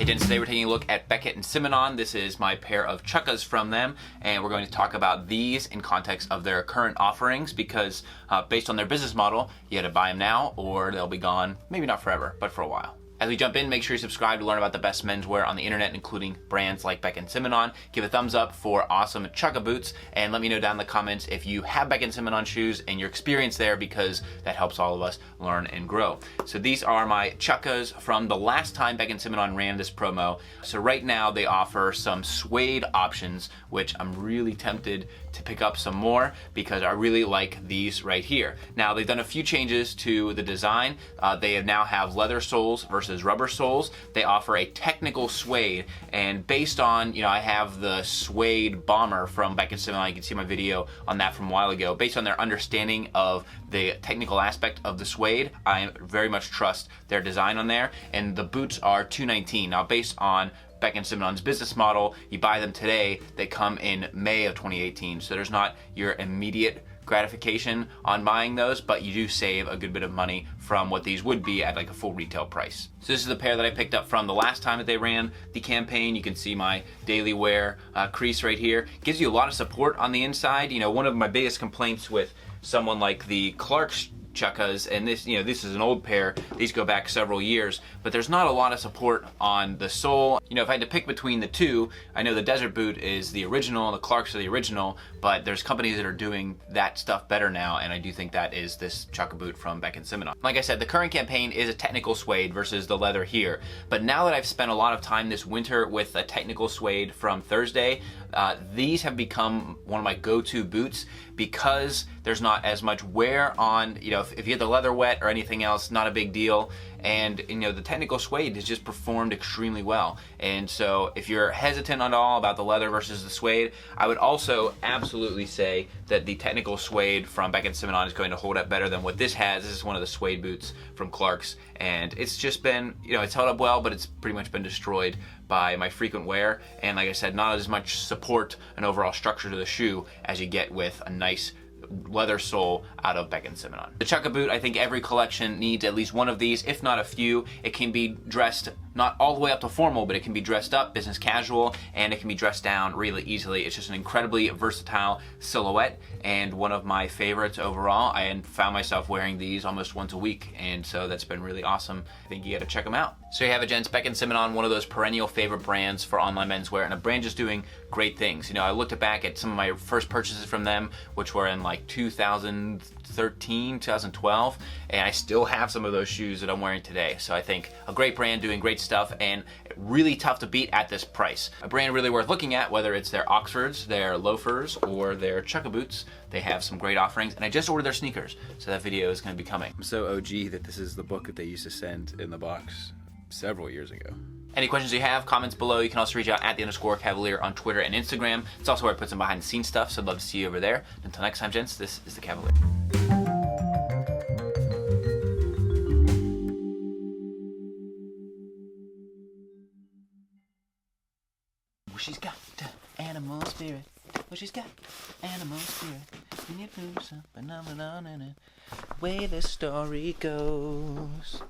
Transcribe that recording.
Gents, today we're taking a look at Beckett and Simonon. This is my pair of Chukkas from them, and we're going to talk about these in context of their current offerings because based on their business model, you had to buy them now or they'll be gone, maybe not forever, but for a while. As we jump in, make sure you subscribe to learn about the best menswear on the internet, including brands like Beckett and Simonon. Give a thumbs up for awesome Chukka boots, and let me know down in the comments if you have Beckett and Simonon shoes and your experience there, because that helps all of us learn and grow. So these are my Chukkas from the last time Beckett and Simonon ran this promo. So right now they offer some suede options, which I'm really tempted to pick up some more because I really like these right here. Now they've done a few changes to the design. They now have leather soles versus rubber soles. They offer a technical suede, and based on, I have the suede bomber from Beckett Simonon. You can see my video on that from a while ago. Based on their understanding of the technical aspect of the suede, I very much trust their design on there, and the boots are $219. Now based on Beckett and Simonon's business model, you buy them today, they come in May of 2018, so there's not your immediate gratification on buying those, but you do save a good bit of money from what these would be at like a full retail price. So this is the pair that I picked up from the last time that they ran the campaign. You can see my daily wear crease right here. Gives you a lot of support on the inside. One of my biggest complaints with someone like the Clark's Chukkas, and this is an old pair, these go back several years, but there's not a lot of support on the sole. If I had to pick between the two, I know the Desert Boot is the original and the Clarks are the original, but there's companies that are doing that stuff better now, and I do think that is this Chukka boot from Beckett and Simonon. Like I said, the current campaign is a technical suede versus the leather here, but now that I've spent a lot of time this winter with a technical suede from Thursday, these have become one of my go-to boots because there's not as much wear on, if you get the leather wet or anything else, not a big deal. And the technical suede has just performed extremely well. And so if you're hesitant at all about the leather versus the suede, I would also absolutely say that the technical suede from Beckett and Simonon is going to hold up better than what this has. This is one of the suede boots from Clark's, and it's just been, it's held up well, but it's pretty much been destroyed by my frequent wear. And like I said, not as much support and overall structure to the shoe as you get with a nice leather sole out of Beckett and Simonon. The Chukka boot, I think every collection needs at least one of these, if not a few. It can be dressed not all the way up to formal, but it can be dressed up, business casual, and it can be dressed down really easily. It's just an incredibly versatile silhouette and one of my favorites overall. I found myself wearing these almost once a week, and so that's been really awesome. I think you gotta check them out. So you have it, gents. Beckett and Simonon, one of those perennial favorite brands for online menswear, and a brand just doing great things. I looked back at some of my first purchases from them, which were in like 2013, 2012, and I still have some of those shoes that I'm wearing today. So I think a great brand doing great stuff and really tough to beat at this price. A brand really worth looking at, whether it's their Oxfords, their loafers, or their Chukka boots. They have some great offerings, and I just ordered their sneakers, so that video is going to be coming. I'm so OG that this is the book that they used to send in the box several years ago. Any questions you have, comments below. You can also reach out at @_Kavalier on Twitter and Instagram. It's also where I put some behind the scenes stuff, so I'd love to see you over there. Until next time, gents, this is the Kavalier. Well, she's got animal spirit. Well, she's got animal spirit. When you do something, way the story goes.